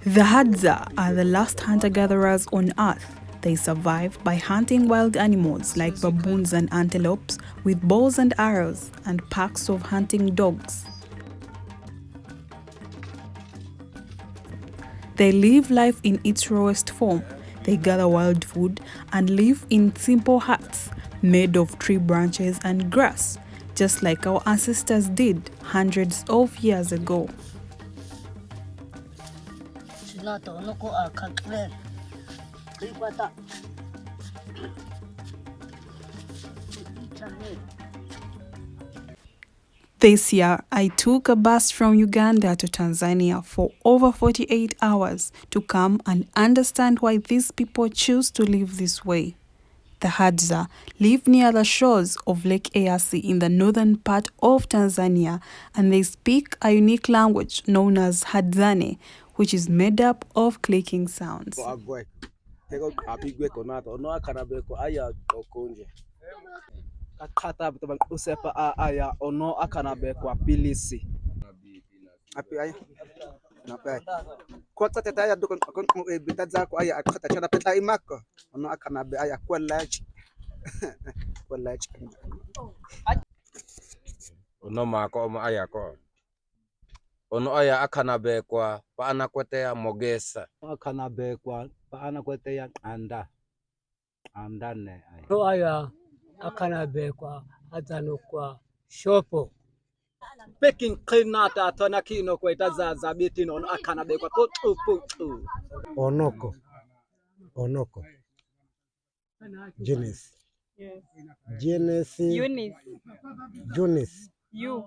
The Hadza are the last hunter-gatherers on Earth. They survive by hunting wild animals like baboons and antelopes with bows and arrows and packs of hunting dogs. They live life in its rawest form. They gather wild food and live in simple huts made of tree branches and grass, just like our ancestors did hundreds of years ago. This year, I took a bus from Uganda to Tanzania for over 48 hours to come and understand why these people choose to live this way. The Hadza live near the shores of Lake Eyasi in the northern part of Tanzania, and they speak a unique language known as Hadzane, which is made up of clicking sounds. Ono aya akanabekwa pa anakwetea mogesa akanabekwa pa anakwetea andane No aya akanabekwa atanukwa shopo peking klinata tona kino kweta za bitino ono akanabekwa putu onoko Genesis Genesis Eunice you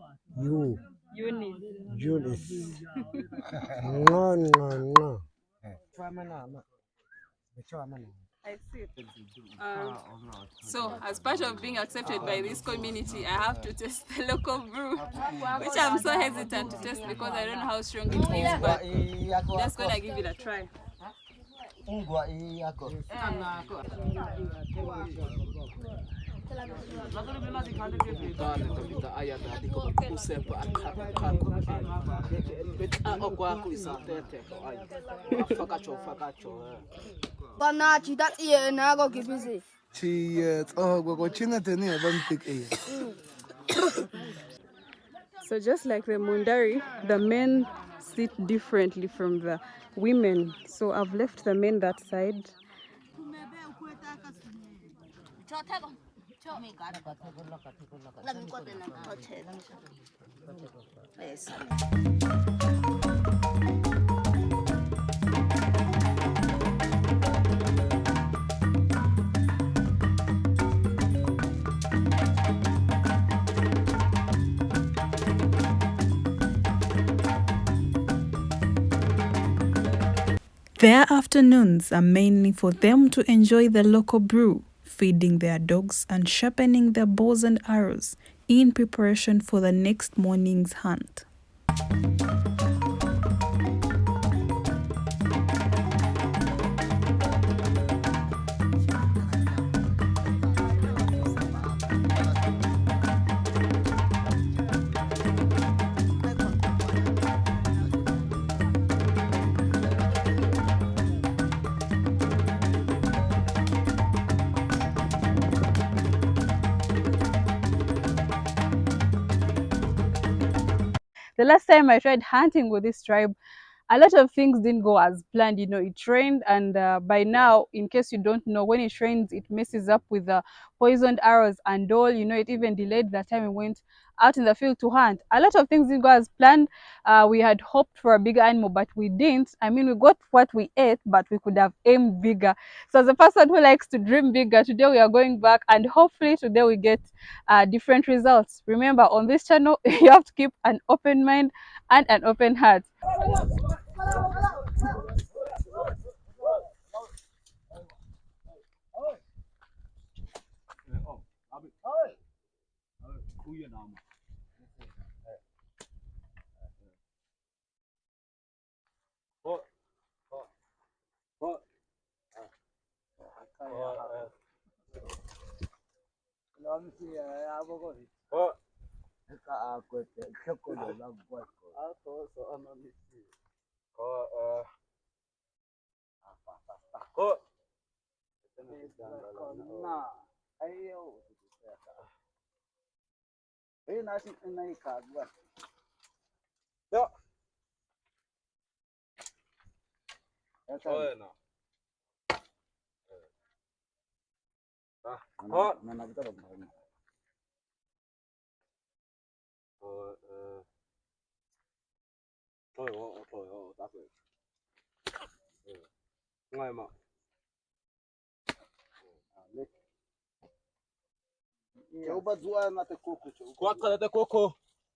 Eunice no I see. So, as part of being accepted by this community, I have to test the local brew, which I'm so hesitant to test because I don't know how strong it is, but just gonna give it a try. So just like the Mundari, the men sit differently from the women. So I've left the men that side. Their afternoons are mainly for them to enjoy the local brew, feeding their dogs and sharpening their bows and arrows in preparation for the next morning's hunt. The last time I tried hunting with this tribe, a lot of things didn't go as planned. You know, it rained, and by now, in case you don't know, when it rains, it messes up with the poisoned arrows and all. You know, it even delayed the time we went out in the field to hunt. A lot of things didn't go as planned. We had hoped for a bigger animal, but we didn't. I mean, we got what we ate, but we could have aimed bigger. So as a person who likes to dream bigger, today we are going back, and hopefully today we get different results. Remember, on this channel, you have to keep an open mind and an open heart.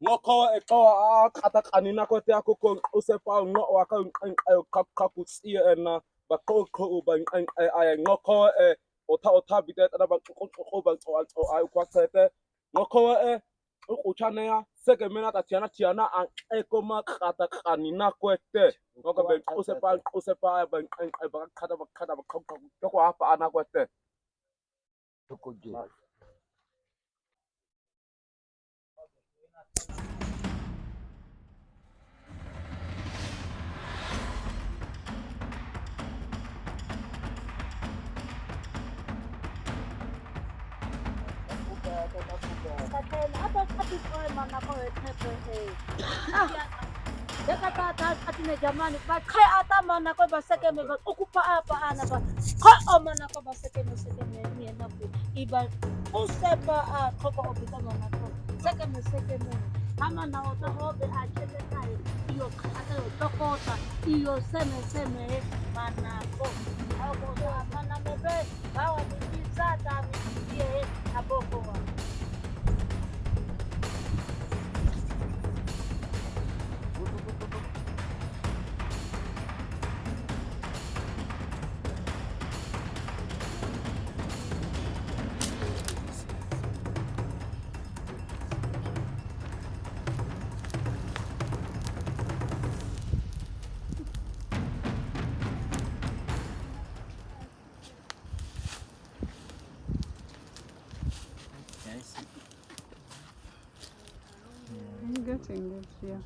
Ngoko eko kata kanina ko te ako ko usepa no waka kakusi na bakoko ba ay ngoko ota bite na ba ko ba ay kwasete ngoko uchane ya seke mena tatiana tiana eko ma kata kanina ko te ngoko ba usepa ba kata ba ko apa ana ko te Jamani, bakhay ata mana ko basake me ba okupa apa ana ba ko mana ko basake me ni na ko iba usepa a koko obita mana ko sake me kama na ota hobe a chete kai iyo ata yo tokota iyo seme mana ko ako mana me be bawa ni bizata ni ye aboko wa. I'm getting it, yeah.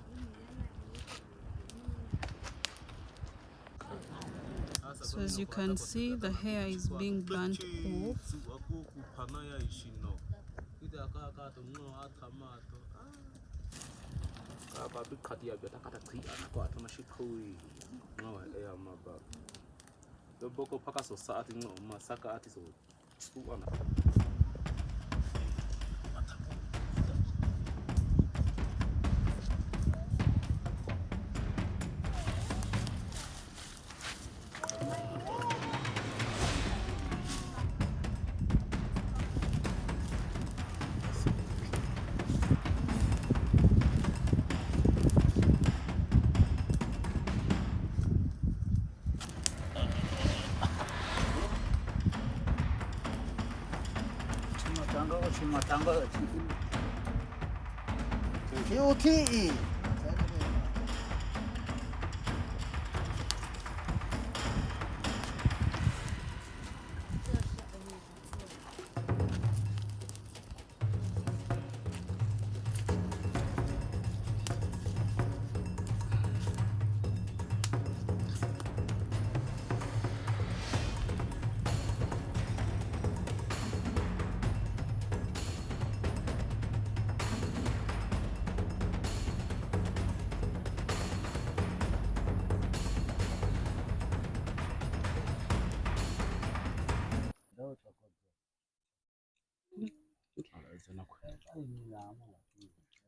So as you can see, the hair is being burnt off.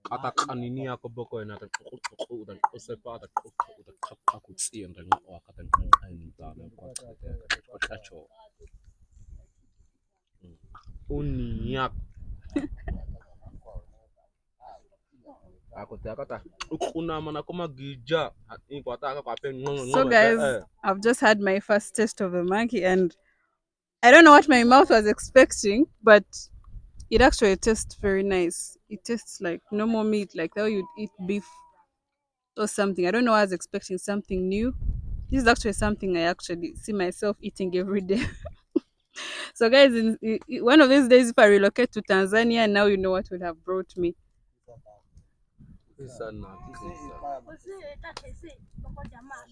kata kanini ako boko na ta udan usepa ta kakutsi and no wakata ay dana ko chacho uniyak ako te akata ukuna mana ko magija inkwata ka kape So guys, I've just had my first taste of the monkey and I don't know what my mouth was expecting, but it actually tastes very nice. It tastes like normal meat, like how you'd eat beef or something. I don't know, I was expecting something new. This is actually something I actually see myself eating every day. So guys, one of these days if I relocate to Tanzania, now you know what would have brought me. Sana. Usi, tati si, bako jamaa,